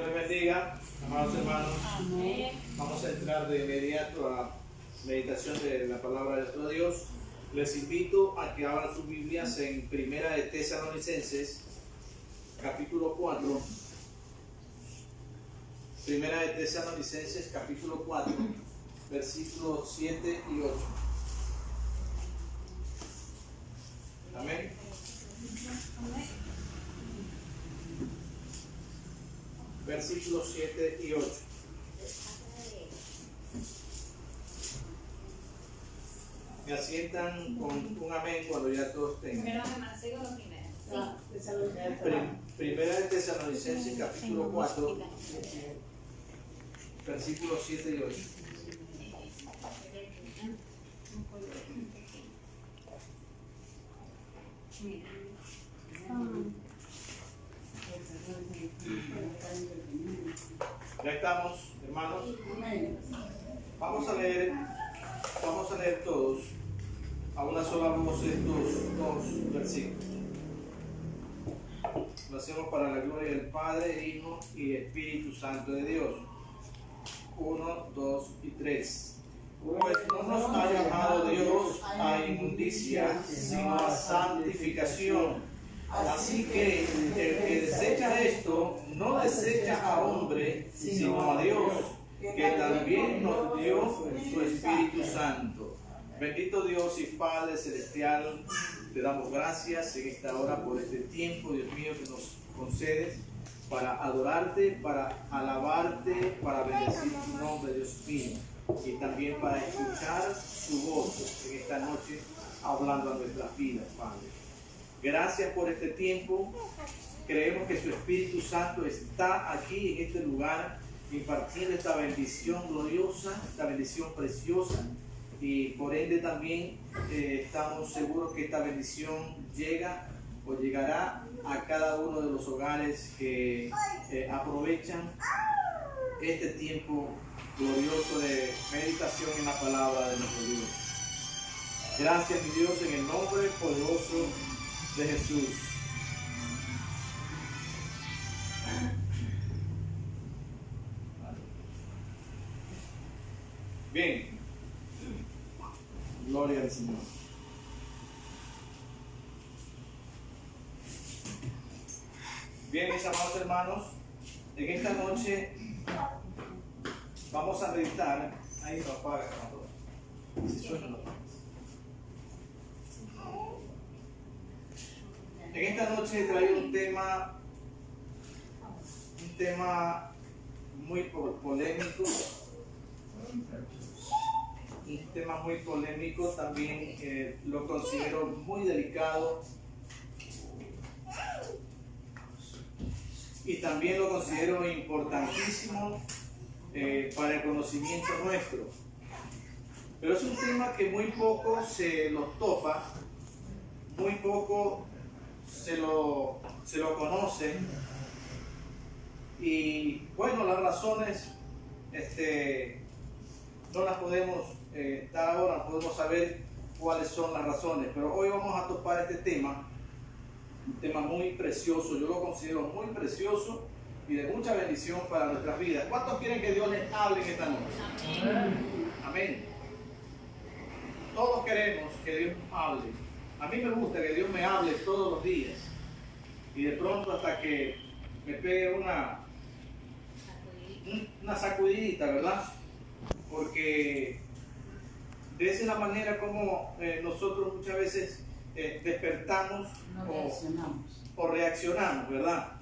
Dios les bendiga, amados hermanos. Amén. Vamos a entrar de inmediato a meditación de la palabra de nuestro Dios. Les invito a que abran sus Biblias en Primera de Tesalonicenses, capítulo 4. Primera de Tesalonicenses, capítulo 4, versículos 7 y 8. Amén. Versículos 7 y 8. Me asientan con un amén cuando ya todos tengan. Primera de Tesalonicenses, capítulo 4, versículos 7 y 8. Ya estamos, hermanos. Vamos a leer todos a una sola voz estos dos versículos. Lo hacemos para la gloria del Padre, Hijo y Espíritu Santo de Dios. 1, 2 y 3. Pues no nos ha llamado Dios a inmundicia, sino a santificación. Así que el que desecha esto, no desecha a hombre, sino a Dios, que también nos dio su Espíritu Santo. Bendito Dios y Padre Celestial, te damos gracias en esta hora por este tiempo, Dios mío, que nos concedes para adorarte, para alabarte, para bendecir tu nombre, Dios mío, y también para escuchar tu voz en esta noche, hablando a nuestras vidas, Padre. Gracias por este tiempo. Creemos que su Espíritu Santo está aquí en este lugar, impartiendo esta bendición gloriosa, esta bendición preciosa, y por ende también estamos seguros que esta bendición llega o llegará a cada uno de los hogares que aprovechan este tiempo glorioso de meditación en la palabra de nuestro Dios. Gracias, mi Dios, en el nombre poderoso de Jesús. Bien, gloria al Señor. Bien, mis amados hermanos, en esta noche vamos a meditar. Ahí no apaga, si suena no apaga. En esta noche he traído un tema muy polémico, también lo considero muy delicado y también lo considero importantísimo para el conocimiento nuestro. Pero es un tema que muy poco se lo topa, muy poco se lo conoce, y bueno, las razones no las podemos dar ahora, podemos saber cuáles son las razones, pero hoy vamos a topar este tema, un tema muy precioso. Yo lo considero muy precioso y de mucha bendición para nuestras vidas. ¿Cuántos quieren que Dios les hable en esta noche? Amén. Amén. Todos queremos que Dios nos hable. A mí me gusta que Dios me hable todos los días, y de pronto hasta que me pegue una sacudidita, ¿verdad? Porque de esa es la manera como nosotros muchas veces despertamos o reaccionamos, ¿verdad?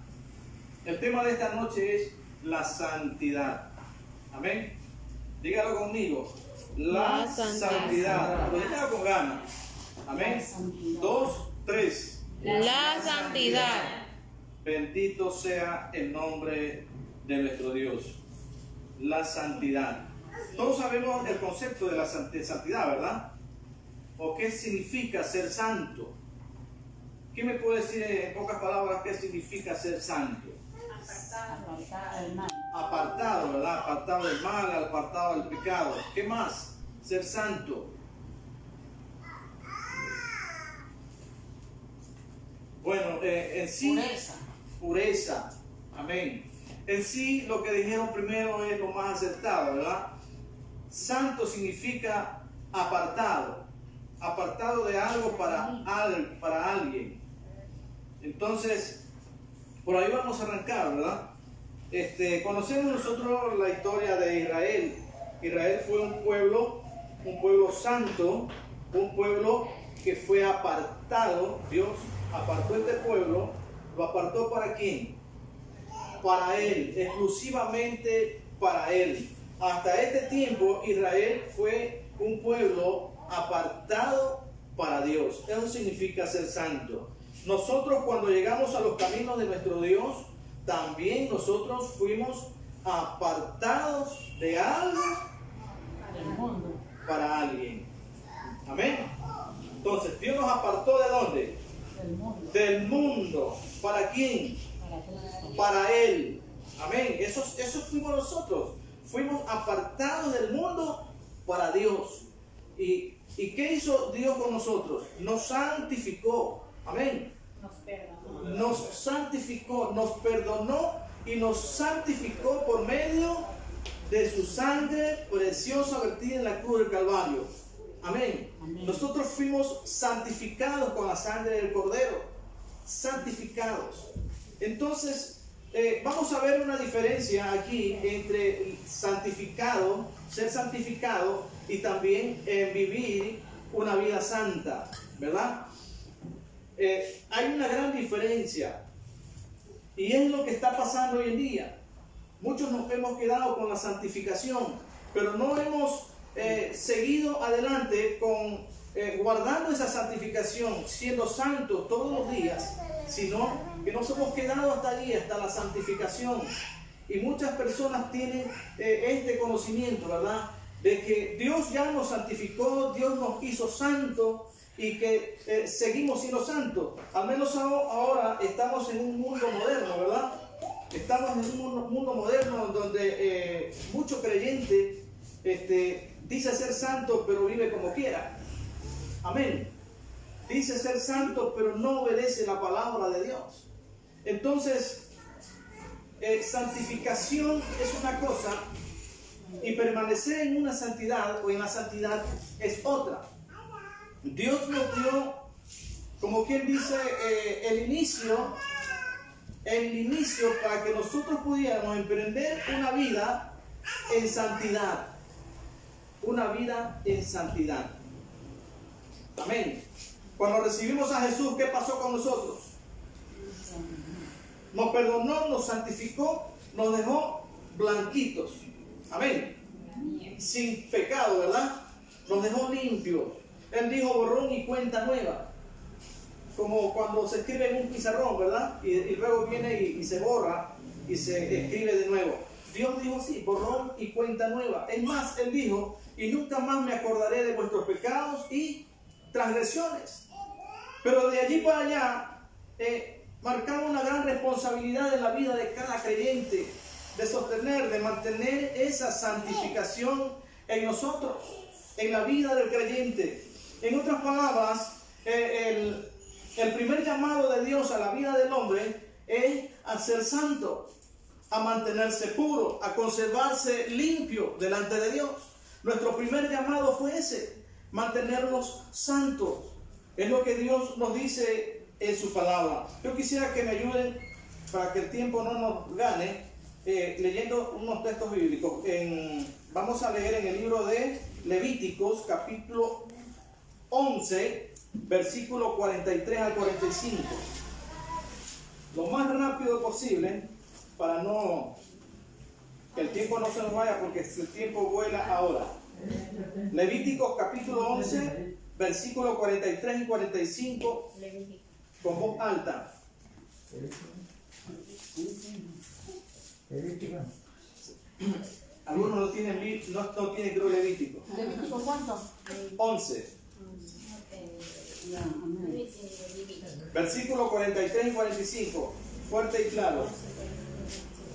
El tema de esta noche es la santidad. Amén. Dígalo conmigo. La santidad. Lo dígalo con ganas. Amén. 2, 3. La santidad. Bendito sea el nombre de nuestro Dios. La santidad. Todos sabemos el concepto de la santidad, ¿verdad? ¿O qué significa ser santo? ¿Qué me puede decir en pocas palabras qué significa ser santo? Apartado, ¿verdad? Apartado del mal, apartado del pecado. ¿Qué más? Ser santo. Bueno, en sí, pureza. Amén. en sí lo que dijeron primero es lo más acertado, ¿verdad? Santo significa apartado, apartado de algo para alguien. Entonces, por ahí vamos a arrancar, ¿verdad? Conocemos nosotros la historia de Israel. Israel fue un pueblo santo, un pueblo que fue apartado. Dios apartó este pueblo. ¿Lo apartó para quién? Para Él, exclusivamente para Él. Hasta este tiempo Israel fue un pueblo apartado para Dios. Eso significa ser santo. Nosotros cuando llegamos a los caminos de nuestro Dios, también nosotros fuimos apartados de algo para alguien. Amén. Entonces, Dios nos apartó ¿de dónde? Del mundo. ¿Para quién? Para Él. Amén. Eso fuimos nosotros. Fuimos apartados del mundo para Dios. ¿Y qué hizo Dios con nosotros? Nos santificó. Amén. Nos santificó, nos perdonó y nos santificó por medio de su sangre preciosa vertida en la cruz del Calvario. Amén. Nosotros fuimos santificados con la sangre del Cordero. Santificados. Entonces, vamos a ver una diferencia aquí entre santificado, ser santificado y también vivir una vida santa, ¿verdad? Hay una gran diferencia y es lo que está pasando hoy en día. Muchos nos hemos quedado con la santificación, pero no hemos seguido adelante con guardando esa santificación, siendo santos todos los días, sino que nos hemos quedado hasta allí, hasta la santificación. Y muchas personas tienen este conocimiento, ¿verdad? De que Dios ya nos santificó, Dios nos hizo santos y que seguimos siendo santos. Al menos ahora estamos en un mundo moderno, ¿verdad? Estamos en un mundo moderno donde mucho creyente dice ser santo pero vive como quiera. Amén. Dice ser santo pero no obedece la palabra de Dios. Entonces, santificación es una cosa y permanecer en una santidad o en la santidad es otra. Dios nos dio, como quien dice, el inicio para que nosotros pudiéramos emprender una vida en santidad. Una vida en santidad. Amén. Cuando recibimos a Jesús, ¿qué pasó con nosotros? Nos perdonó, nos santificó, nos dejó blanquitos. Amén. Sin pecado, ¿verdad? Nos dejó limpios. Él dijo borrón y cuenta nueva. Como cuando se escribe en un pizarrón, ¿verdad? Y luego viene y se borra y se escribe de nuevo. Dios dijo sí, borrón y cuenta nueva. Es más, Él dijo, y nunca más me acordaré de vuestros pecados y transgresiones. Pero de allí para allá, marcamos una gran responsabilidad en la vida de cada creyente, de sostener, de mantener esa santificación en nosotros, en la vida del creyente. En otras palabras, el primer llamado de Dios a la vida del hombre es a ser santo, a mantenerse puro, a conservarse limpio delante de Dios. Nuestro primer llamado fue ese, mantenernos santos. Es lo que Dios nos dice en su palabra. Yo quisiera que me ayuden para que el tiempo no nos gane, leyendo unos textos bíblicos. Vamos a leer en el libro de Levíticos, capítulo 11, versículo 43 al 45. Lo más rápido posible, para que el tiempo no se nos vaya, porque el tiempo vuela ahora. Levíticos capítulo 11, versículo 43 y 45, con voz alta. Algunos no tienen creo Levítico. ¿Levítico cuánto? 11. Versículo 43 y 45. Fuerte y claro.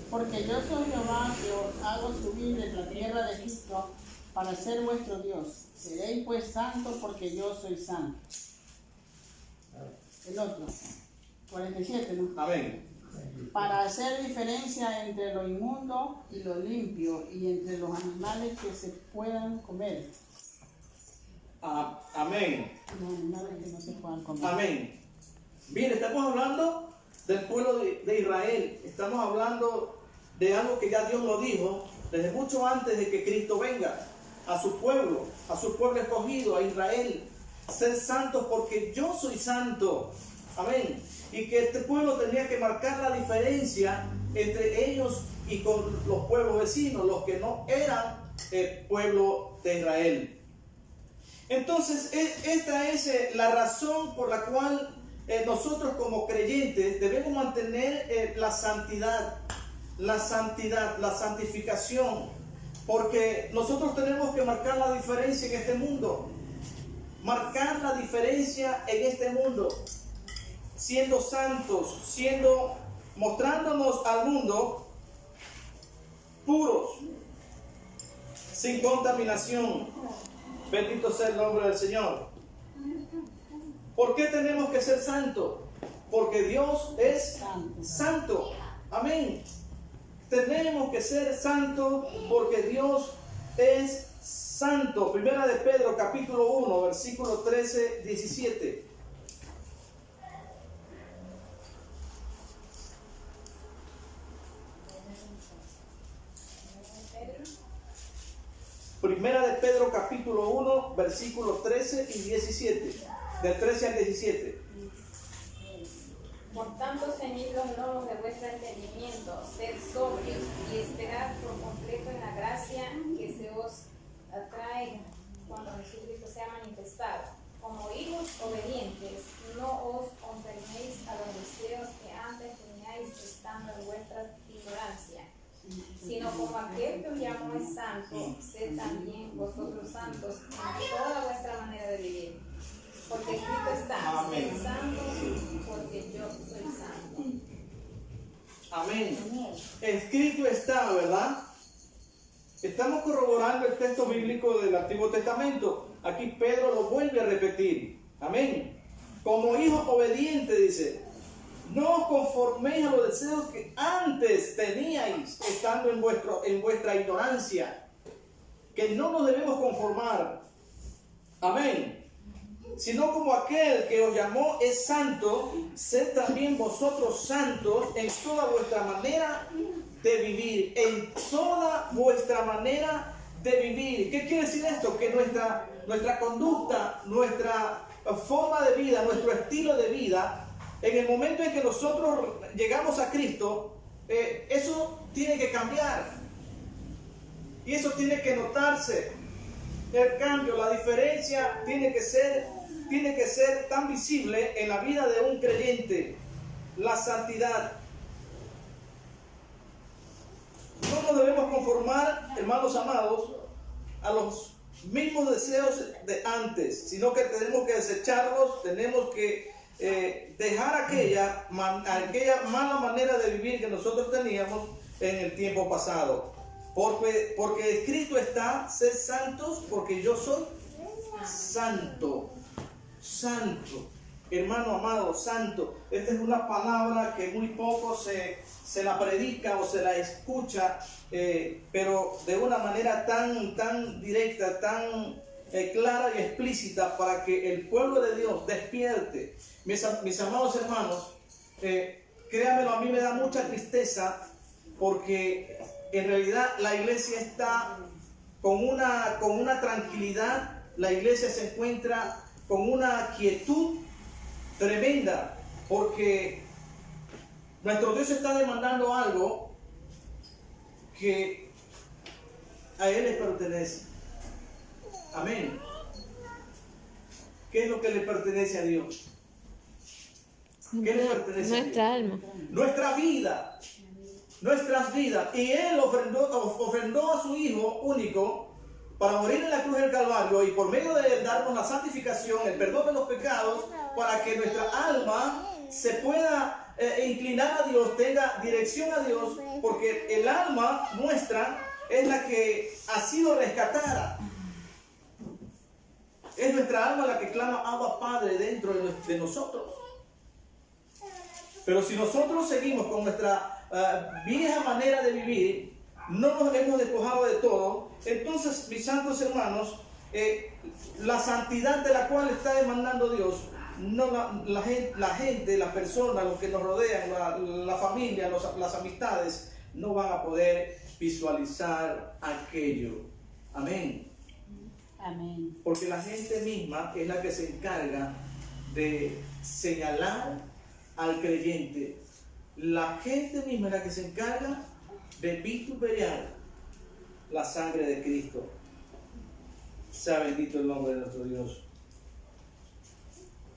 Porque yo soy Jehová que os hago subir de la tierra de Egipto para ser vuestro Dios. Seréis pues santos porque yo soy santo. El otro. 47, ¿no? Amén. para hacer diferencia entre lo inmundo y lo limpio, y entre los animales que se puedan comer. Amén. Los animales que no se puedan comer. Amén. Bien, estamos hablando del pueblo de Israel. Estamos hablando de algo que ya Dios lo dijo desde mucho antes de que Cristo venga a su pueblo escogido, a Israel. Ser santos porque yo soy santo. Amén. Y que este pueblo tenía que marcar la diferencia entre ellos y con los pueblos vecinos, los que no eran el pueblo de Israel. Entonces, esta es la razón por la cual nosotros como creyentes debemos mantener la santidad, la santificación, porque nosotros tenemos que marcar la diferencia en este mundo, marcar la diferencia en este mundo, siendo santos, mostrándonos al mundo puros, sin contaminación. Bendito sea el nombre del Señor. ¿Por qué tenemos que ser santos? Porque Dios es santo. Amén. Tenemos que ser santos porque Dios es santo. Primera de Pedro, capítulo 1, versículo 13, 17. Primera de Pedro, capítulo 1, versículos 13 y 17. Del 13 al 17. Por tanto, ceñid los lomos de vuestro entendimiento, sed sobrios y esperad por completo en la gracia que se os atrae cuando Jesucristo sea manifestado. Como hijos obedientes, no os conforméis a los deseos que antes teníais estando en vuestra ignorancia, sino como aquel que os llamó es santo, sed también vosotros santos en toda vuestra manera de vivir. Porque escrito está, Amén. sed santos, porque yo soy santo. Amén. Escrito está, ¿verdad? Estamos corroborando el texto bíblico del Antiguo Testamento. Aquí Pedro lo vuelve a repetir. Amén. Como hijos obedientes, dice, no os conforméis a los deseos que antes teníais estando en vuestra ignorancia. Que no nos debemos conformar. Amén. Sino como aquel que os llamó es santo, sed también vosotros santos en toda vuestra manera de vivir. En toda vuestra manera de vivir. ¿Qué quiere decir esto? Que nuestra conducta, nuestra forma de vida, nuestro estilo de vida, en el momento en que nosotros llegamos a Cristo, eso tiene que cambiar. Y eso tiene que notarse. El cambio, la diferencia tiene que ser tan visible en la vida de un creyente. La santidad. No nos debemos conformar, hermanos amados, a los mismos deseos de antes, sino que tenemos que desecharlos, tenemos que dejar aquella mala manera de vivir que nosotros teníamos en el tiempo pasado. Porque escrito está, sed santos, porque yo soy santo. Santo, hermano amado, santo. Esta es una palabra que muy poco se la predica o se la escucha, pero de una manera tan directa, tan clara y explícita, para que el pueblo de Dios despierte. Mis amados hermanos, créanmelo, a mí me da mucha tristeza, porque en realidad la iglesia está con una tranquilidad, la iglesia se encuentra con una quietud tremenda, porque nuestro Dios está demandando algo que a Él le pertenece. Amén. ¿Qué es lo que le pertenece a Dios? ¿Qué le pertenece a Dios? Nuestra alma. Nuestra vida. Nuestras vidas. Y Él ofrendó a su Hijo único para morir en la cruz del Calvario, y por medio de Él darnos la santificación, el perdón de los pecados, para que nuestra alma se pueda inclinar a Dios, tenga dirección a Dios, porque el alma nuestra es la que ha sido rescatada. Es nuestra alma la que clama Abba Padre dentro de nosotros. Pero si nosotros seguimos con nuestra vieja manera de vivir, no nos hemos despojado de todo, entonces, mis santos hermanos, la santidad de la cual está demandando Dios, no la gente, las personas, los que nos rodean, la familia, las amistades, no van a poder visualizar aquello. Amén. Amén. Porque la gente misma es la que se encarga de señalar al creyente. La gente misma es la que se encarga de vituperar la sangre de Cristo. Sea bendito el nombre de nuestro Dios.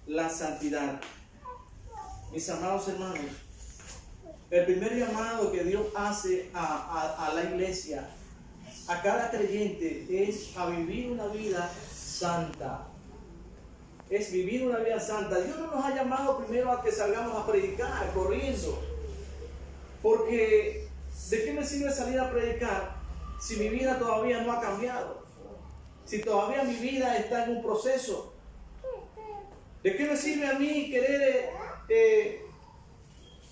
La santidad. Mis amados hermanos, el primer llamado que Dios hace a la iglesia, a cada creyente, es a vivir una vida santa. Es vivir una vida santa. Dios no nos ha llamado primero a que salgamos a predicar corriendo. Porque ¿de qué me sirve salir a predicar si mi vida todavía no ha cambiado? Si todavía mi vida está en un proceso. ¿De qué me sirve a mí querer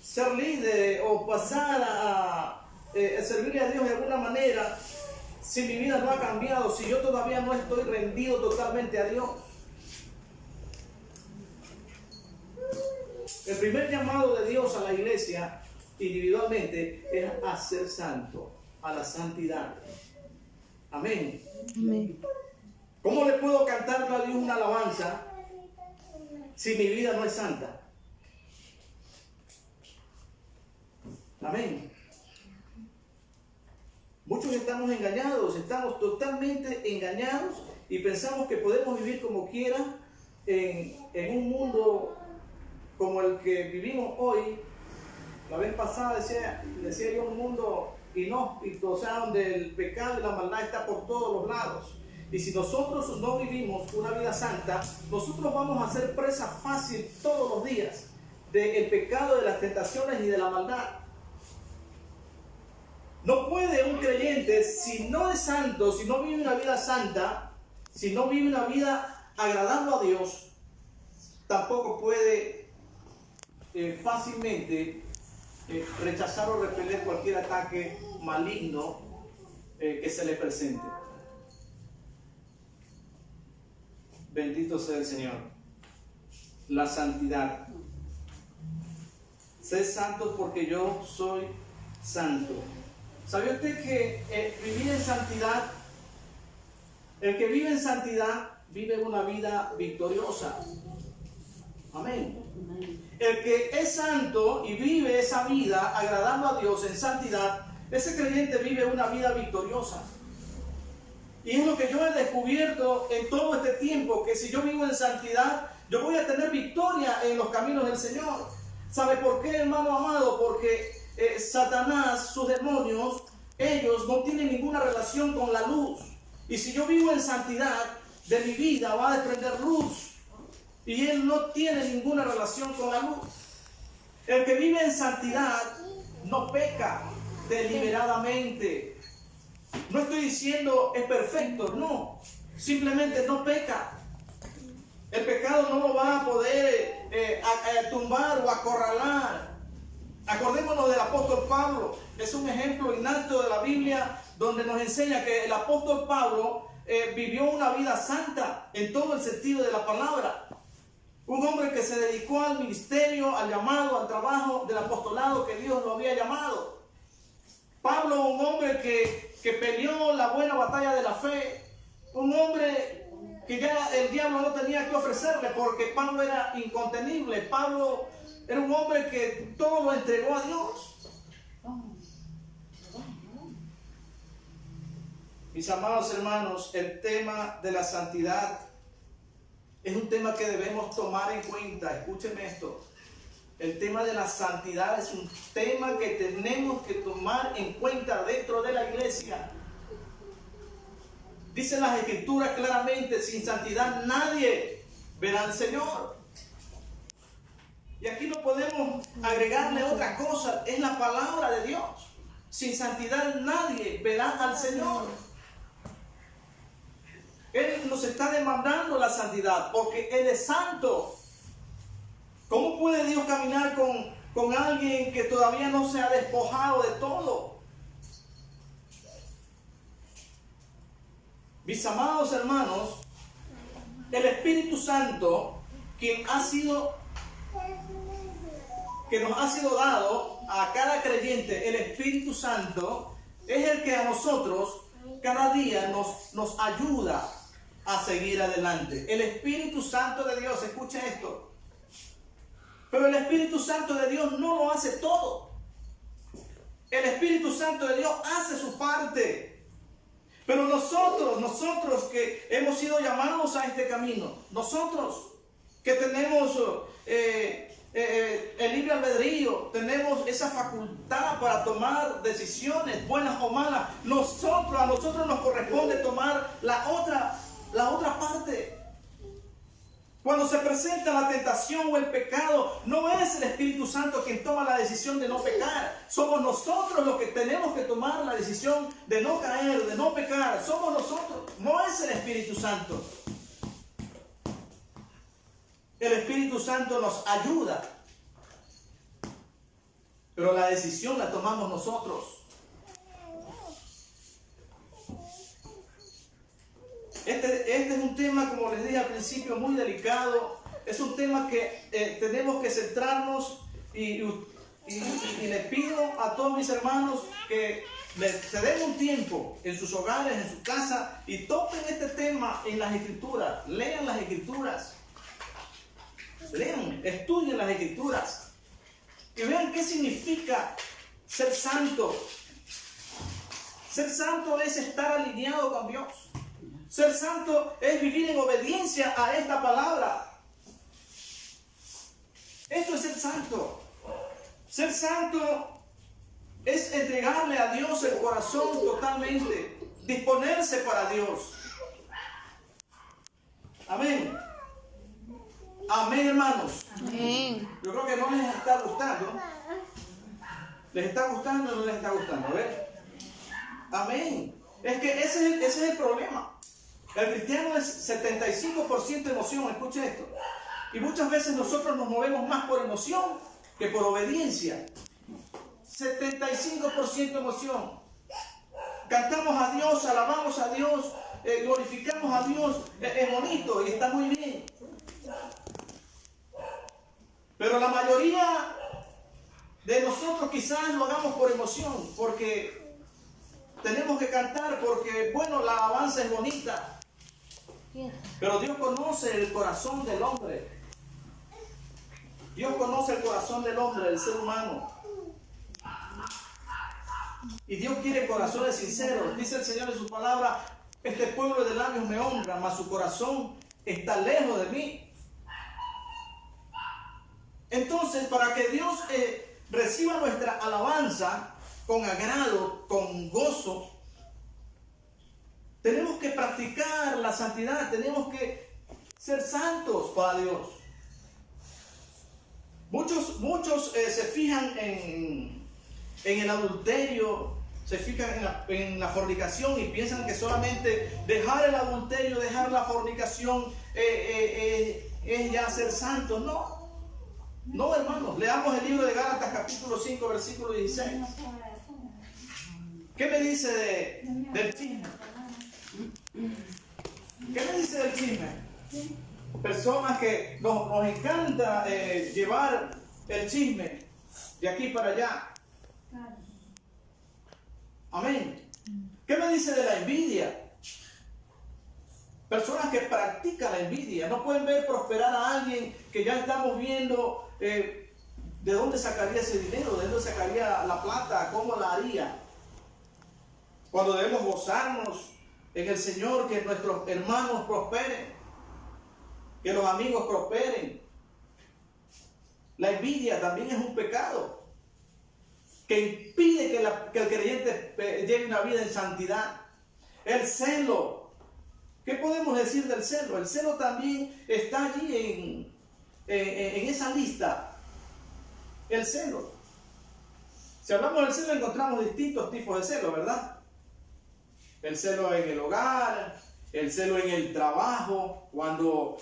ser líder o pasar a servirle a Dios de alguna manera si mi vida no ha cambiado, si yo todavía no estoy rendido totalmente a Dios? El primer llamado de Dios a la iglesia individualmente es a ser santo, a la santidad. Amén. Amén. ¿Cómo le puedo cantar a Dios una alabanza si mi vida no es santa? Amén. Muchos estamos engañados, estamos totalmente engañados y pensamos que podemos vivir como quiera en un mundo como el que vivimos hoy. La vez pasada decía yo, un mundo inhóspito, o sea, donde el pecado y la maldad está por todos los lados. Y si nosotros no vivimos una vida santa, nosotros vamos a ser presa fácil todos los días del pecado, de las tentaciones y de la maldad. No puede un creyente, si no es santo, si no vive una vida santa, si no vive una vida agradando a Dios, tampoco puede fácilmente rechazar o repeler cualquier ataque maligno que se le presente. Bendito sea el Señor. La santidad. Sed santos porque yo soy santo. ¿Sabe usted que vivir en santidad, el que vive en santidad vive una vida victoriosa? Amén. El que es santo y vive esa vida agradando a Dios en santidad, ese creyente vive una vida victoriosa. Y es lo que yo he descubierto en todo este tiempo, que si yo vivo en santidad, yo voy a tener victoria en los caminos del Señor. ¿Sabe por qué, hermano amado? Porque Satanás, sus demonios, ellos no tienen ninguna relación con la luz. Y si yo vivo en santidad, de mi vida va a desprender luz. Y él no tiene ninguna relación con la luz. El que vive en santidad no peca deliberadamente. No estoy diciendo es perfecto, no. Simplemente no peca. El pecado no lo va a poder tumbar o acorralar. Acordémonos del apóstol Pablo. Es un ejemplo innato de la Biblia donde nos enseña que el apóstol Pablo vivió una vida santa en todo el sentido de la palabra. Un hombre que se dedicó al ministerio, al llamado, al trabajo del apostolado que Dios lo había llamado. Pablo, un hombre que peleó la buena batalla de la fe. Un hombre que ya el diablo no tenía que ofrecerle porque Pablo era incontenible. Pablo era un hombre que todo lo entregó a Dios. Mis amados hermanos, el tema de la santidad es un tema que debemos tomar en cuenta. Escúchenme esto. El tema de la santidad es un tema que tenemos que tomar en cuenta dentro de la iglesia. Dicen las escrituras claramente, sin santidad nadie verá al Señor. Y aquí no podemos agregarle otra cosa, es la palabra de Dios. Sin santidad nadie verá al Señor. Él nos está demandando la santidad porque Él es santo. ¿Cómo puede Dios caminar con alguien que todavía no se ha despojado de todo. Mis amados hermanos, el Espíritu Santo, que nos ha sido dado a cada creyente, el Espíritu Santo es el que a nosotros cada día nos ayuda a seguir adelante. El Espíritu Santo de Dios, escucha esto. Pero el Espíritu Santo de Dios no lo hace todo. El Espíritu Santo de Dios hace su parte. Pero nosotros que hemos sido llamados a este camino, nosotros que tenemos el libre albedrío, tenemos esa facultad para tomar decisiones buenas o malas, a nosotros nos corresponde tomar la otra parte. Cuando se presenta la tentación o el pecado, no es el Espíritu Santo quien toma la decisión de no pecar. Somos nosotros los que tenemos que tomar la decisión de no caer, de no pecar. Somos nosotros, no es el Espíritu Santo. El Espíritu Santo nos ayuda, pero la decisión la tomamos nosotros. Este es un tema, como les dije al principio, muy delicado. Es un tema que tenemos que centrarnos y les pido a todos mis hermanos que se den un tiempo en sus hogares, en su casa, y toquen este tema en las Escrituras. Lean las Escrituras. Lean, estudien las Escrituras y vean qué significa ser santo. Ser santo es estar alineado con Dios. Ser santo es vivir en obediencia a esta palabra. Esto es ser santo. Ser santo es entregarle a Dios el corazón totalmente, disponerse para Dios. Amén. Amén, hermanos. Amén. Yo creo que no les está gustando. ¿Les está gustando o no les está gustando? A ver. Amén. Es que ese es el problema. El cristiano es 75% emoción, escuche esto. Y muchas veces nosotros nos movemos más por emoción que por obediencia. 75% emoción. Cantamos a Dios, alabamos a Dios, glorificamos a Dios. Es bonito y está muy bien. Pero la mayoría de nosotros quizás lo hagamos por emoción, porque tenemos que cantar, porque bueno, la alabanza es bonita. Pero Dios conoce el corazón del hombre. Dios conoce el corazón del hombre, del ser humano. Y Dios quiere corazones sinceros. Dice el Señor en su palabra: este pueblo de labios me honra, mas su corazón está lejos de mí. Entonces, para que Dios reciba nuestra alabanza con agrado, con gozo, tenemos que practicar la santidad, tenemos que ser santos para Dios. Muchos se fijan en el adulterio, se fijan en la fornicación y piensan que solamente dejar el adulterio, dejar la fornicación es ya ser santos. No, hermanos, leamos el libro de Gálatas capítulo 5 versículo 16. ¿Qué me dice del chisme? ¿Qué me dice del chisme? Personas que nos encanta llevar el chisme de aquí para allá. Amén. ¿Qué me dice de la envidia? Personas que practican la envidia. No pueden ver prosperar a alguien que ya estamos viendo de dónde sacaría ese dinero, de dónde sacaría la plata, cómo la haría. Cuando debemos gozarnos en el Señor, que nuestros hermanos prosperen, que los amigos prosperen. La envidia también es un pecado que impide que el creyente lleve una vida en santidad. El celo. ¿Qué podemos decir del celo? El celo también está allí en esa lista. El celo. Si hablamos del celo, encontramos distintos tipos de celo, ¿verdad? El celo en el hogar, el celo en el trabajo, cuando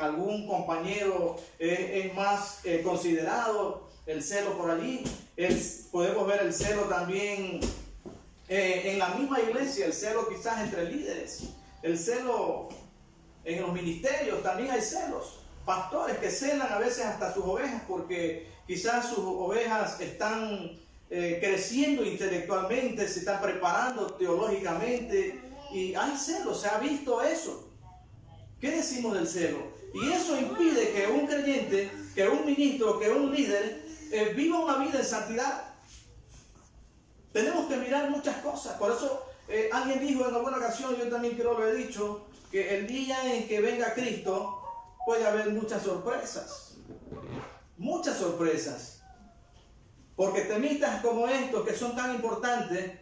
algún compañero es más considerado, el celo por allí. Podemos ver el celo también en la misma iglesia, el celo quizás entre líderes, el celo en los ministerios, también hay celos. Pastores que celan a veces hasta sus ovejas porque quizás sus ovejas están creciendo intelectualmente, se están preparando teológicamente y hay celos, se ha visto eso. ¿Qué decimos del celo? Y eso impide que un creyente, que un ministro, que un líder viva una vida en santidad. Tenemos que mirar muchas cosas. Por eso alguien dijo en alguna ocasión, yo también creo lo he dicho, que el día en que venga Cristo puede haber muchas sorpresas. Muchas sorpresas. Porque temitas como estos, que son tan importantes,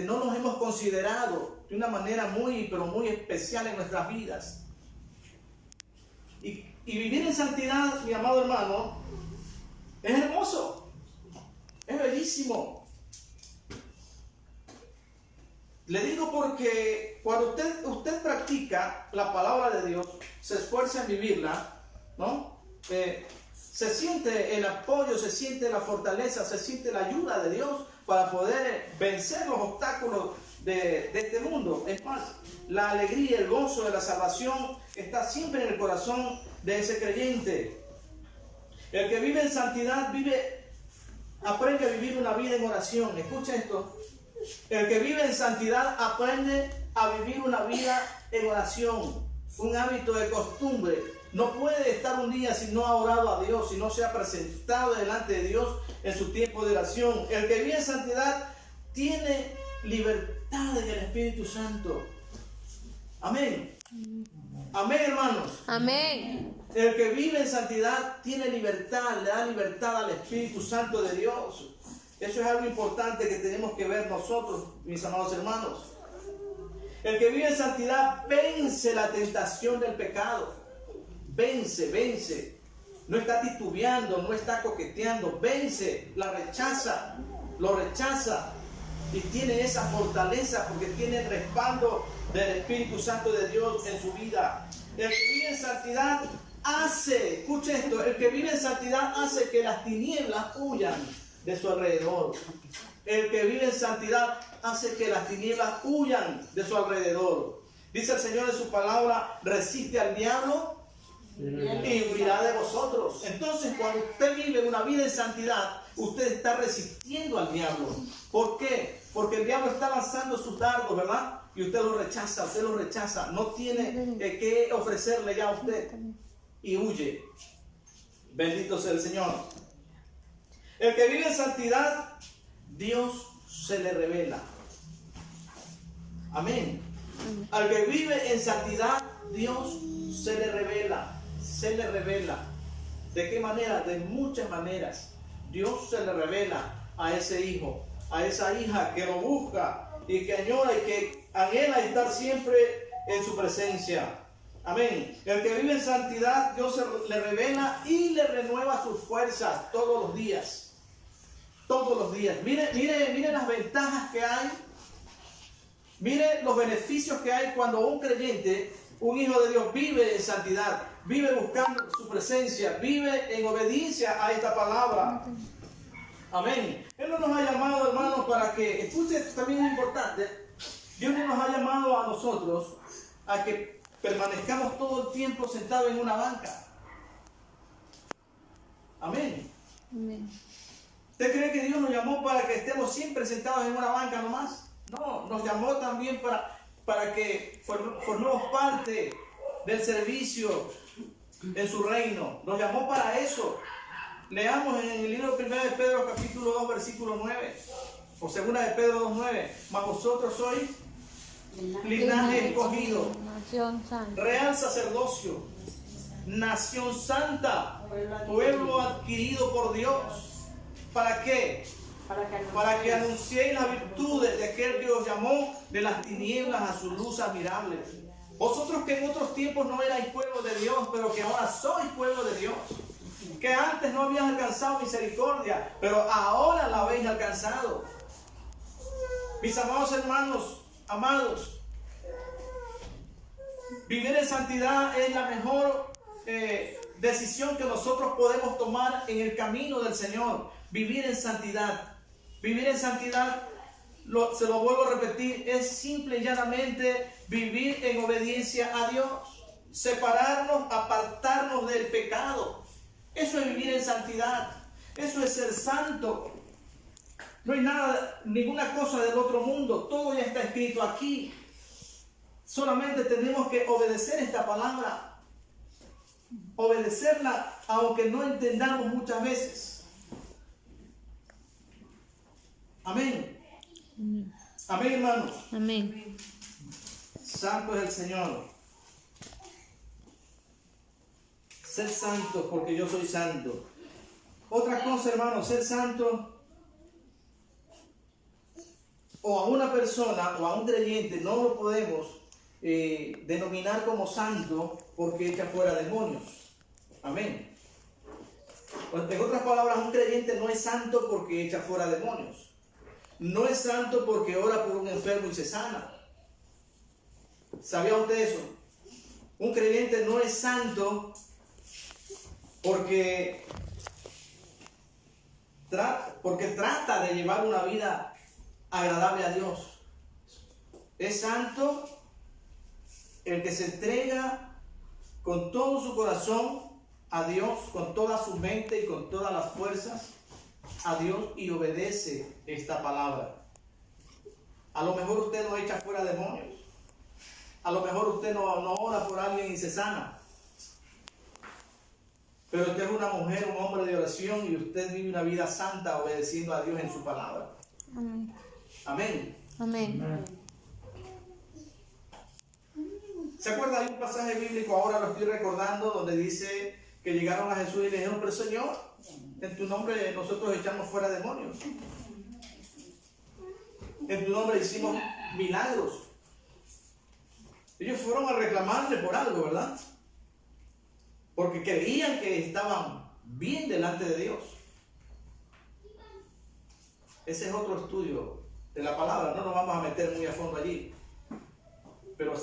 no los hemos considerado de una manera muy, pero muy especial en nuestras vidas. Y vivir en santidad, mi amado hermano, es hermoso, es bellísimo. Le digo porque cuando usted practica la palabra de Dios, se esfuerza en vivirla, ¿no? Se siente el apoyo, se siente la fortaleza, se siente la ayuda de Dios para poder vencer los obstáculos de este mundo. Es más, la alegría, el gozo de la salvación está siempre en el corazón de ese creyente. El que vive en santidad aprende a vivir una vida en oración. Escucha esto. El que vive en santidad aprende a vivir una vida en oración, un hábito de costumbre. No puede estar un día si no ha orado a Dios, si no se ha presentado delante de Dios en su tiempo de oración. El que vive en santidad tiene libertad en el Espíritu Santo. Amén. Amén, hermanos. Amén. El que vive en santidad tiene libertad, le da libertad al Espíritu Santo de Dios. Eso es algo importante que tenemos que ver nosotros, mis amados hermanos. El que vive en santidad vence la tentación del pecado. Vence. No está titubeando, no está coqueteando. Vence, lo rechaza. Y tiene esa fortaleza porque tiene el respaldo del Espíritu Santo de Dios en su vida. El que vive en santidad escuche esto, el que vive en santidad hace que las tinieblas huyan de su alrededor. El que vive en santidad hace que las tinieblas huyan de su alrededor. Dice el Señor en su palabra, resiste al diablo y huirá de vosotros. Entonces, cuando usted vive una vida en santidad, usted está resistiendo al diablo. ¿Por qué? Porque el diablo está lanzando sus dardos, ¿verdad? Y usted lo rechaza. No tiene que ofrecerle ya a usted. Y huye. Bendito sea el Señor. El que vive en santidad, Dios se le revela. Amén. Al que vive en santidad, Dios se le revela. ¿De qué manera? De muchas maneras. Dios se le revela a ese hijo, a esa hija que lo busca y que añora y que anhela estar siempre en su presencia. Amén. El que vive en santidad, Dios le revela y le renueva sus fuerzas todos los días. Todos los días. Mire las ventajas que hay. Mire los beneficios que hay cuando un creyente, un hijo de Dios, vive en santidad, vive buscando su presencia, vive en obediencia a esta palabra. Amén. Él no nos ha llamado, hermanos, para que, escuche, esto también es importante, Dios no nos ha llamado a nosotros a que permanezcamos todo el tiempo sentados en una banca. Amén. Amén. ¿Usted cree que Dios nos llamó para que estemos siempre sentados en una banca nomás? No, nos llamó también para que formemos parte del servicio en su reino. Nos llamó para eso. Leamos en el libro 1 de Pedro capítulo 2 versículo 9 o 2 de Pedro 2:9. Mas vosotros sois linaje escogido, Nación santa, real sacerdocio, nación santa, pueblo adquirido por Dios. ¿Para qué? Para que anunciéis las virtudes de aquel que os llamó de las tinieblas a su luz admirable. Vosotros que en otros tiempos no erais pueblo de Dios, pero que ahora sois pueblo de Dios. Que antes no habías alcanzado misericordia, pero ahora la habéis alcanzado. Mis amados hermanos, amados, Vivir en santidad es la mejor decisión que nosotros podemos tomar en el camino del Señor. Vivir en santidad. Vivir en santidad, se lo vuelvo a repetir, es simple y llanamente vivir en obediencia a Dios. Separarnos, apartarnos del pecado. Eso es vivir en santidad. Eso es ser santo. No hay nada, ninguna cosa del otro mundo. Todo ya está escrito aquí. Solamente tenemos que obedecer esta palabra. Obedecerla aunque no entendamos muchas veces. Amén. Amén, hermanos. Amén. Santo es el Señor. Ser santo porque yo soy santo. Otra cosa, hermanos, ser santo, o a una persona o a un creyente no lo podemos denominar como santo porque echa fuera demonios. Amén. En otras palabras, un creyente no es santo porque echa fuera demonios. No es santo porque ora por un enfermo y se sana. ¿Sabía usted eso? Un creyente no es santo porque trata de llevar una vida agradable a Dios. Es santo el que se entrega con todo su corazón a Dios, con toda su mente y con todas las fuerzas a Dios y obedece esta palabra. A lo mejor usted no echa fuera demonios. A lo mejor usted no ora por alguien y se sana. Pero usted es una mujer, un hombre de oración y usted vive una vida santa obedeciendo a Dios en su palabra. Amén. Amén. Amén. ¿Se acuerda? Hay un pasaje bíblico, ahora lo estoy recordando, donde dice que llegaron a Jesús y le dijeron: pero Señor, en tu nombre nosotros echamos fuera demonios. En tu nombre hicimos milagros. Ellos fueron a reclamarle por algo, ¿verdad? Porque creían que estaban bien delante de Dios. Ese es otro estudio de la palabra, no nos vamos a meter muy a fondo allí. Pero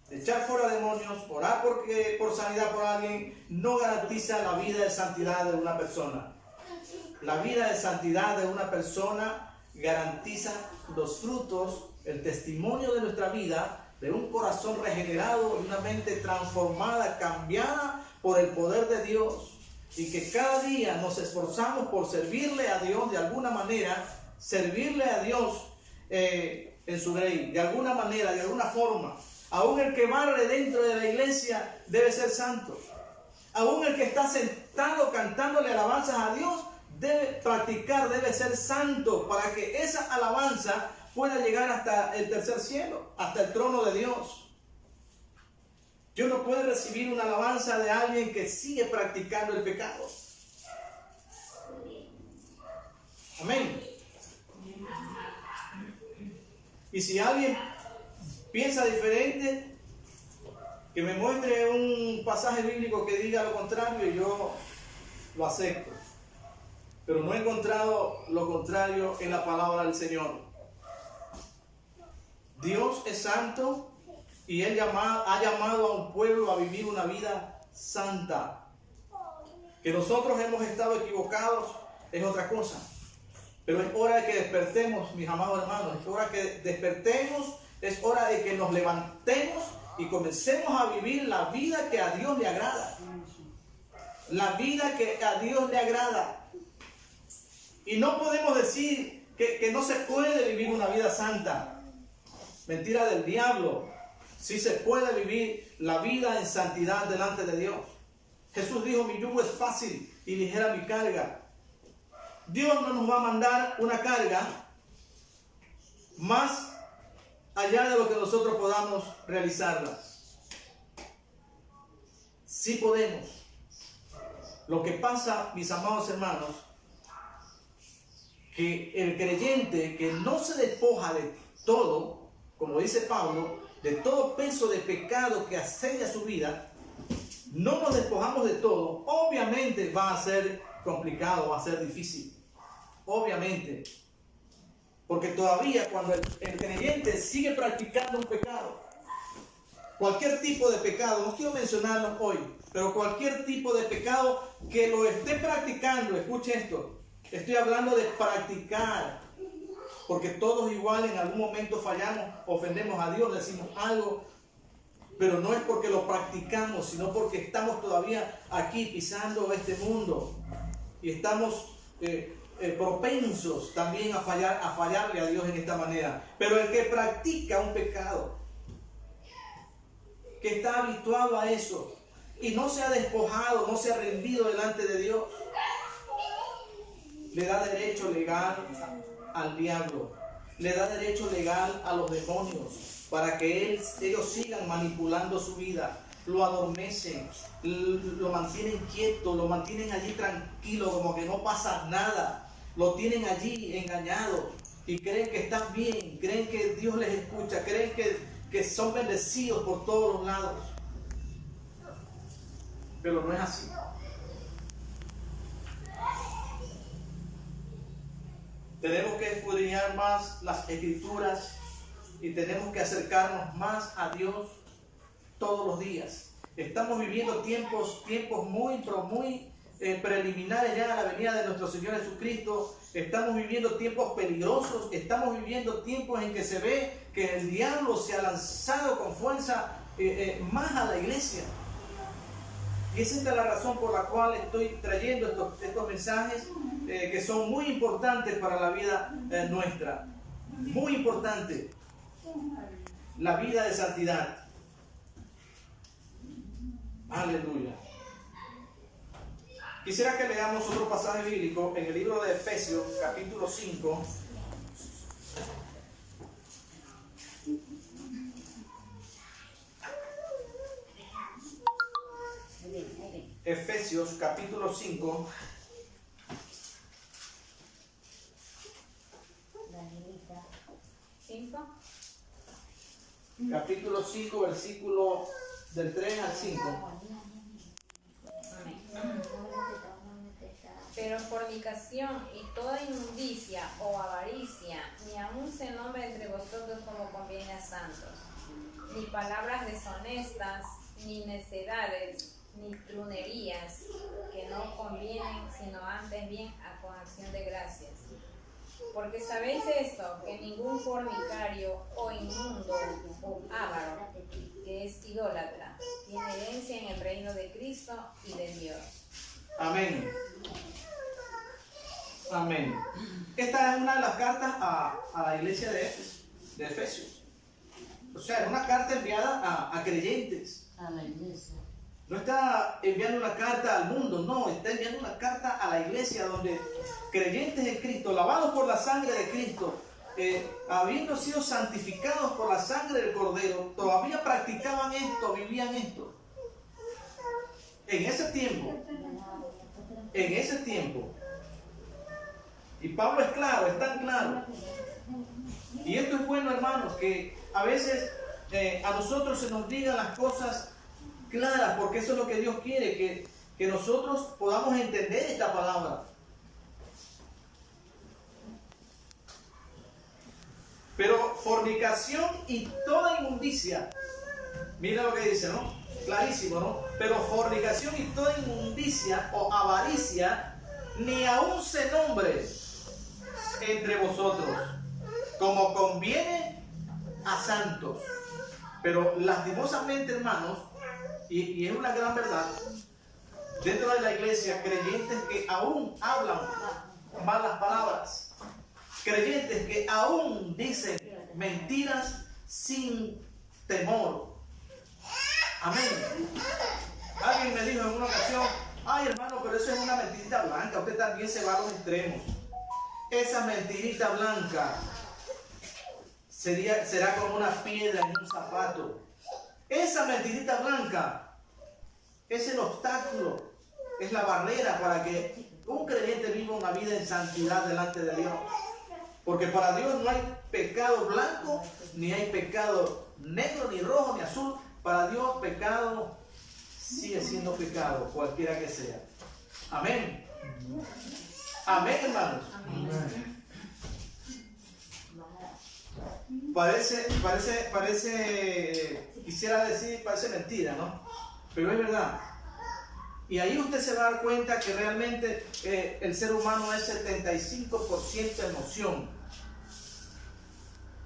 echar fuera demonios, orar por sanidad por alguien, no garantiza la vida de santidad de una persona. La vida de santidad de una persona garantiza los frutos, el testimonio de nuestra vida, de un corazón regenerado y una mente transformada, cambiada por el poder de Dios, y que cada día nos esforzamos por servirle a Dios de alguna manera, servirle a Dios en su ley, de alguna manera, de alguna forma. Aún el que barre dentro de la iglesia debe ser santo. Aún el que está sentado cantándole alabanzas a Dios debe practicar, debe ser santo, para que esa alabanza pueda llegar hasta el tercer cielo, hasta el trono de Dios. Dios no puede recibir una alabanza de alguien que sigue practicando el pecado. Amén. Y si alguien piensa diferente, que me muestre un pasaje bíblico que diga lo contrario, y yo lo acepto. Pero no he encontrado lo contrario en la palabra del Señor. Dios es santo y Él ha llamado a un pueblo a vivir una vida santa. Que nosotros hemos estado equivocados es otra cosa. Pero es hora de que despertemos, mis amados hermanos. Es hora que despertemos, es hora de que nos levantemos y comencemos a vivir la vida que a Dios le agrada. La vida que a Dios le agrada. Y no podemos decir que no se puede vivir una vida santa. Mentira del diablo. Sí se puede vivir la vida en santidad delante de Dios. Jesús dijo: mi yugo es fácil y ligera mi carga. Dios no nos va a mandar una carga más allá de lo que nosotros podamos realizarla. Sí podemos. Lo que pasa, mis amados hermanos, que el creyente que no se despoja de todo, como dice Pablo, de todo peso de pecado que asedia su vida, no nos despojamos de todo, obviamente va a ser complicado, va a ser difícil. Obviamente. Porque todavía cuando el creyente sigue practicando un pecado, Cualquier tipo de pecado, no quiero mencionarlo hoy, pero cualquier tipo de pecado que lo esté practicando, escuche esto, estoy hablando de practicar, porque todos igual en algún momento fallamos, ofendemos a Dios, decimos algo, pero no es porque lo practicamos, sino porque estamos todavía aquí pisando este mundo y estamos propensos también a fallarle a Dios en esta manera. Pero el que practica un pecado, que está habituado a eso y no se ha despojado, no se ha rendido delante de Dios, le da derecho legal al diablo, le da derecho legal a los demonios para que ellos sigan manipulando su vida, lo adormecen, lo mantienen quieto, lo mantienen allí tranquilo, como que no pasa nada, lo tienen allí engañado y creen que están bien, creen que Dios les escucha, creen que son bendecidos por todos los lados, pero no es así. Tenemos que escudriñar más las Escrituras y tenemos que acercarnos más a Dios todos los días. Estamos viviendo tiempos muy preliminares ya a la venida de nuestro Señor Jesucristo. Estamos viviendo tiempos peligrosos, estamos viviendo tiempos en que se ve que el diablo se ha lanzado con fuerza más a la iglesia. Y esa es la razón por la cual estoy trayendo estos mensajes que son muy importantes para la vida nuestra. Muy importante. La vida de santidad. Aleluya. Quisiera que leamos otro pasaje bíblico en el libro de Efesios, capítulo 5. Efesios, capítulo 5. Capítulo 5, versículo del 3 al 5. Pero fornicación y toda inmundicia o avaricia, ni aun se nombre entre vosotros como conviene a santos, ni palabras deshonestas, ni necedades, ni trunerías, que no convienen, sino antes bien con acción de gracias. Porque sabéis esto, que ningún fornicario o inmundo o avaro, que es idólatra, tiene herencia en el reino de Cristo y de Dios. Amén. Amén. Esta es una de las cartas a la iglesia de Efesios. O sea, es una carta enviada a creyentes. A la iglesia. No está enviando una carta al mundo, no, está enviando una carta a la iglesia donde creyentes en Cristo, lavados por la sangre de Cristo, habiendo sido santificados por la sangre del Cordero, todavía practicaban esto, vivían esto. En ese tiempo, y Pablo es claro, es tan claro. Y esto es bueno, hermanos, que a veces a nosotros se nos digan las cosas claras, porque eso es lo que Dios quiere, que nosotros podamos entender esta palabra. Pero fornicación y toda inmundicia, mira lo que dice, ¿no? Clarísimo, ¿no? Pero fornicación y toda inmundicia o avaricia, ni aun se nombre entre vosotros, como conviene a santos. Pero lastimosamente, hermanos, y es una gran verdad, dentro de la iglesia, creyentes que aún hablan malas palabras, creyentes que aún dicen mentiras sin temor. Amén. Alguien me dijo en una ocasión: ay, hermano, pero eso es una mentirita blanca, usted también se va a los extremos. Esa mentirita blanca será como una piedra en un zapato. Esa mentirita blanca es el obstáculo, es la barrera para que un creyente viva una vida en santidad delante de Dios. Porque para Dios no hay pecado blanco, ni hay pecado negro, ni rojo, ni azul. Para Dios pecado sigue siendo pecado, cualquiera que sea. Amén. Amén, hermanos. Amén. Parece quisiera decir, parece mentira, ¿no? Pero es verdad. Y ahí usted se va a dar cuenta que realmente el ser humano es 75% emoción.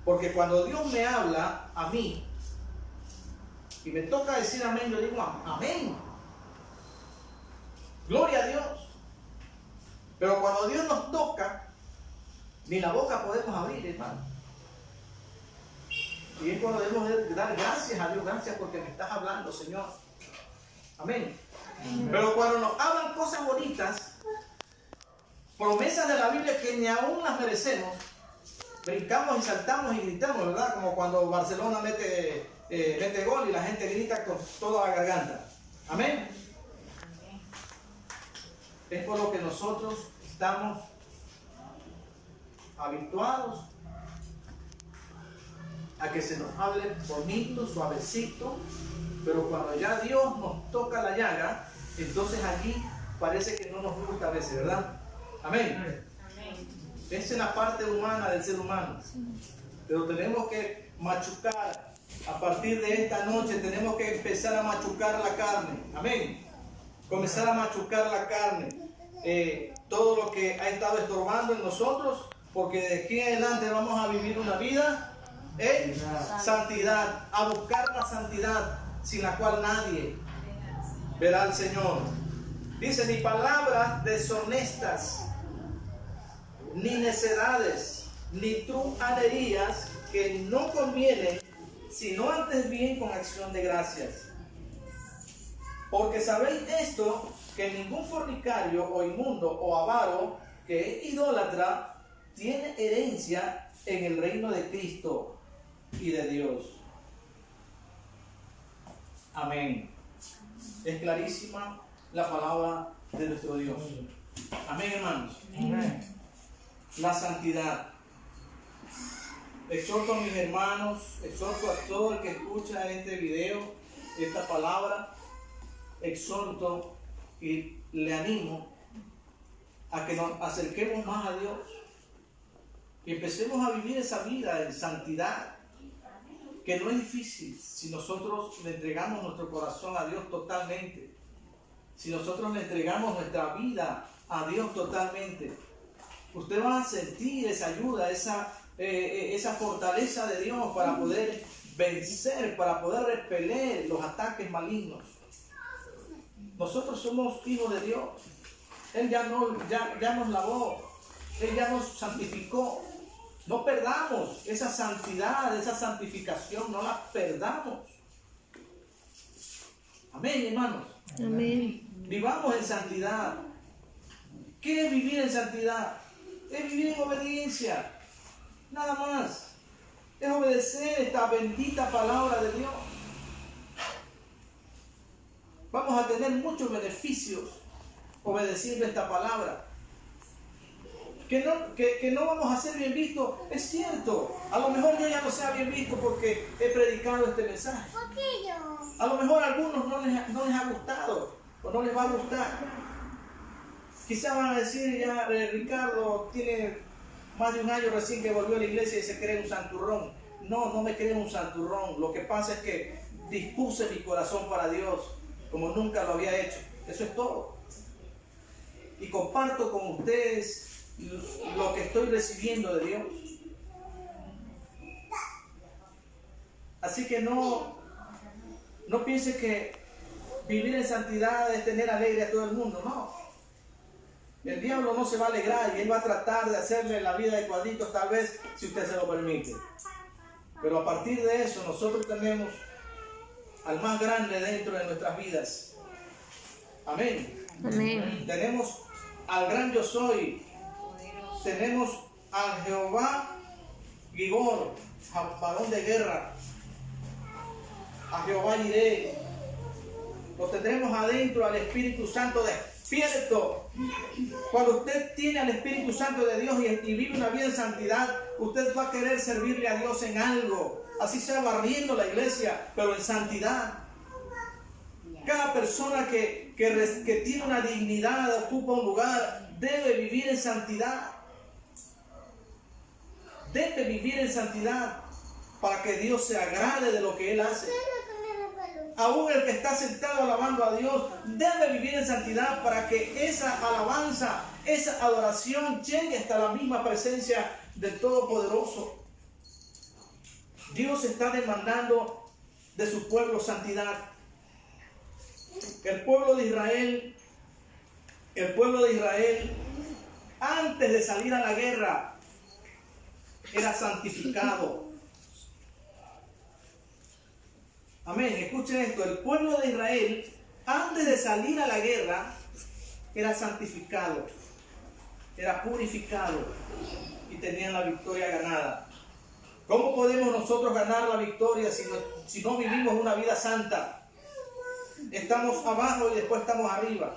Porque cuando Dios me habla a mí y me toca decir amén, yo digo amén. Gloria a Dios. Pero cuando Dios nos toca, ni la boca podemos abrir, hermano. Y es cuando debemos dar gracias a Dios, gracias porque me estás hablando, Señor. Amén. Pero cuando nos hablan cosas bonitas, promesas de la Biblia que ni aún las merecemos, brincamos y saltamos y gritamos, ¿verdad? Como cuando Barcelona mete gol y la gente grita con toda la garganta. Amén. Es por lo que nosotros estamos habituados a que se nos hable bonito, suavecito, pero cuando ya Dios nos toca la llaga, entonces allí parece que no nos gusta a veces, ¿verdad? Amén. Esa es la parte humana del ser humano. Pero tenemos que machucar. A partir de esta noche tenemos que empezar a machucar la carne. Amén. Comenzar a machucar la carne. Todo lo que ha estado estorbando en nosotros, porque de aquí en adelante vamos a vivir una vida en santidad, a buscar la santidad sin la cual nadie verá al Señor. Dice, ni palabras deshonestas, ni necedades, ni truhanerías que no convienen, sino antes bien con acción de gracias. Porque sabéis esto, que ningún fornicario o inmundo o avaro que es idólatra tiene herencia en el reino de Cristo y de Dios. Amén. Es clarísima la palabra de nuestro Dios. Amén, hermanos. Amén. La santidad. Exhorto a mis hermanos, exhorto a todo el que escucha este video, esta palabra, exhorto y le animo a que nos acerquemos más a Dios y empecemos a vivir esa vida en santidad, que no es difícil si nosotros le entregamos nuestro corazón a Dios totalmente, si nosotros le entregamos nuestra vida a Dios totalmente. Usted va a sentir esa ayuda, esa fortaleza de Dios para poder vencer, para poder repeler los ataques malignos. Nosotros somos hijos de Dios. Él ya nos lavó, Él ya nos santificó. No perdamos esa santidad, esa santificación, no la perdamos. Amén, hermanos. Amén. Vivamos en santidad. ¿Qué es vivir en santidad? Es vivir en obediencia. Nada más. Es obedecer esta bendita palabra de Dios. Vamos a tener muchos beneficios obedeciendo esta palabra. Que no vamos a ser bien vistos, es cierto. A lo mejor yo ya no sea bien visto porque he predicado este mensaje. A lo mejor a algunos no les ha gustado o no les va a gustar. Quizás van a decir, ya Ricardo tiene más de un año recién que volvió a la iglesia y se cree un santurrón. No me creo un santurrón. Lo que pasa es que dispuse mi corazón para Dios como nunca lo había hecho. Eso es todo. Y comparto con ustedes lo que estoy recibiendo de Dios. Así que no piense que vivir en santidad es tener alegre a todo el mundo. No. El diablo no se va a alegrar y él va a tratar de hacerle la vida de cuadritos, tal vez si usted se lo permite. Pero a partir de eso nosotros tenemos al más grande dentro de nuestras vidas. Amén. Amén. Tenemos al gran yo soy. Tenemos a Jehová Gibor, varón de guerra. A Jehová Jireh. Lo tendremos adentro al Espíritu Santo despierto. Cuando usted tiene al Espíritu Santo de Dios y vive una vida en santidad, usted va a querer servirle a Dios en algo. Así sea barriendo la iglesia, pero en santidad. Cada persona que tiene una dignidad, ocupa un lugar, debe vivir en santidad. Debe vivir en santidad para que Dios se agrade de lo que Él hace. aún el que está sentado alabando a Dios, debe vivir en santidad para que esa alabanza, esa adoración llegue hasta la misma presencia del Todopoderoso. Dios está demandando de su pueblo santidad. El pueblo de Israel, antes de salir a la guerra, era santificado. Amén, escuchen esto, el pueblo de Israel, antes de salir a la guerra, era santificado, era purificado y tenían la victoria ganada. ¿Cómo podemos nosotros ganar la victoria si no vivimos una vida santa? Estamos abajo y después estamos arriba.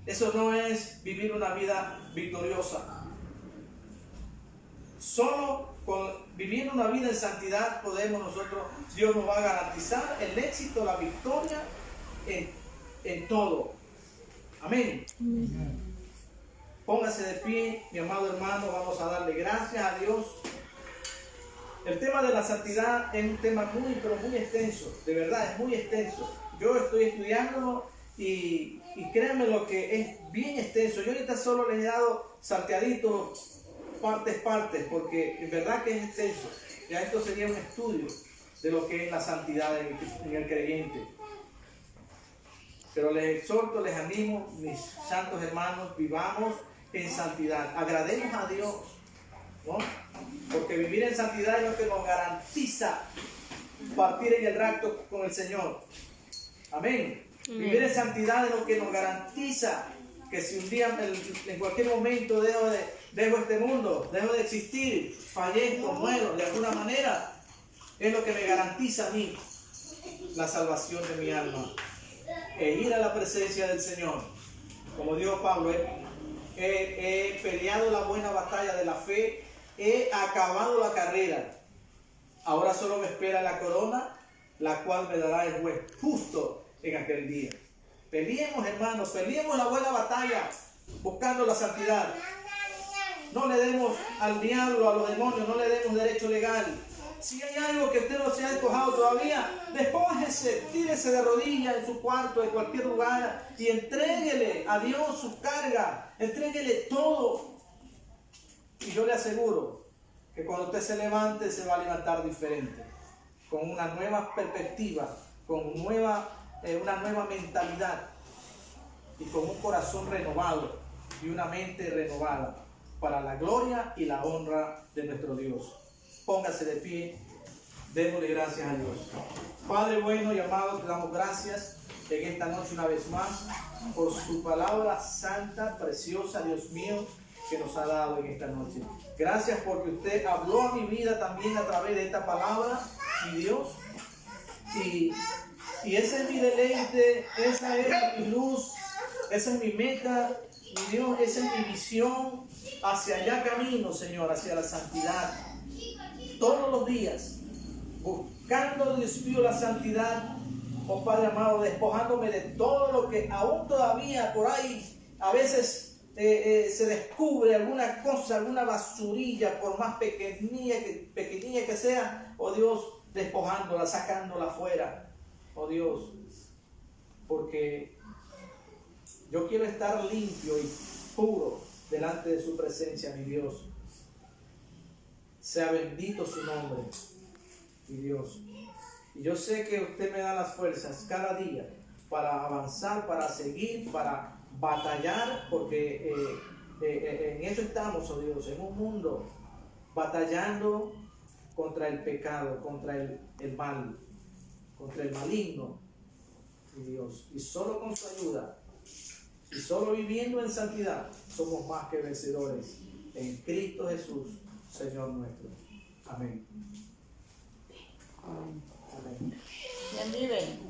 Eso no es vivir una vida victoriosa. Solo con vivir una vida en santidad podemos nosotros, Dios nos va a garantizar el éxito, la victoria en todo. Amén. Póngase de pie, mi amado hermano, vamos a darle gracias a Dios. El tema de la santidad es un tema muy, pero muy extenso, de verdad es muy extenso. Yo estoy estudiándolo y créanme lo que es bien extenso. Yo ahorita solo les he dado salteaditos, partes, porque en verdad que es extenso. Ya esto sería un estudio de lo que es la santidad en el creyente. Pero les exhorto, les animo, mis santos hermanos, vivamos en santidad. Agrademos a Dios, ¿no? Porque vivir en santidad es lo que nos garantiza partir en el rapto con el Señor. Amén. Vivir en santidad es lo que nos garantiza que si un día, en cualquier momento, dejo este mundo, dejo de existir, fallezco, muero de alguna manera, es lo que me garantiza a mí la salvación de mi alma. E ir a la presencia del Señor. Como dijo Pablo, he peleado la buena batalla de la fe, he acabado la carrera. Ahora solo me espera la corona, la cual me dará el juez justo en aquel día. Peleemos, hermanos, peleemos la buena batalla, buscando la santidad. No le demos al diablo, a los demonios, no le demos derecho legal. Si hay algo que usted no se ha despojado todavía, despójese, tírese de rodillas en su cuarto, en cualquier lugar, y entréguele a Dios su carga, entréguele todo. Y yo le aseguro que cuando usted se levante, se va a levantar diferente, con una nueva perspectiva, con una nueva mentalidad, y con un corazón renovado y una mente renovada, para la gloria y la honra de nuestro Dios. Póngase de pie, démosle gracias a Dios. Padre bueno y amado, te damos gracias en esta noche una vez más por su palabra santa, preciosa, Dios mío, que nos ha dado en esta noche. Gracias porque usted habló a mi vida también a través de esta palabra, mi Dios. Y ese es mi deleite, esa es mi luz, esa es mi meta, mi Dios, esa es mi visión. Hacia allá camino, Señor, hacia la santidad. Todos los días, buscando, Dios mío, la santidad, oh Padre amado, despojándome de todo lo que aún todavía por ahí a veces se descubre alguna cosa, alguna basurilla, por más pequeña que sea, oh Dios, despojándola, sacándola fuera, oh Dios, porque yo quiero estar limpio y puro delante de su presencia, mi Dios. Sea bendito su nombre, mi Dios. Y yo sé que usted me da las fuerzas cada día para avanzar, para seguir, para batallar, porque en eso estamos, oh Dios, en un mundo batallando contra el pecado, contra el mal, contra el maligno, mi Dios. Y solo con su ayuda, y solo viviendo en santidad, somos más que vencedores en Cristo Jesús, Señor nuestro. Amén. Amén. ¿Quién vive?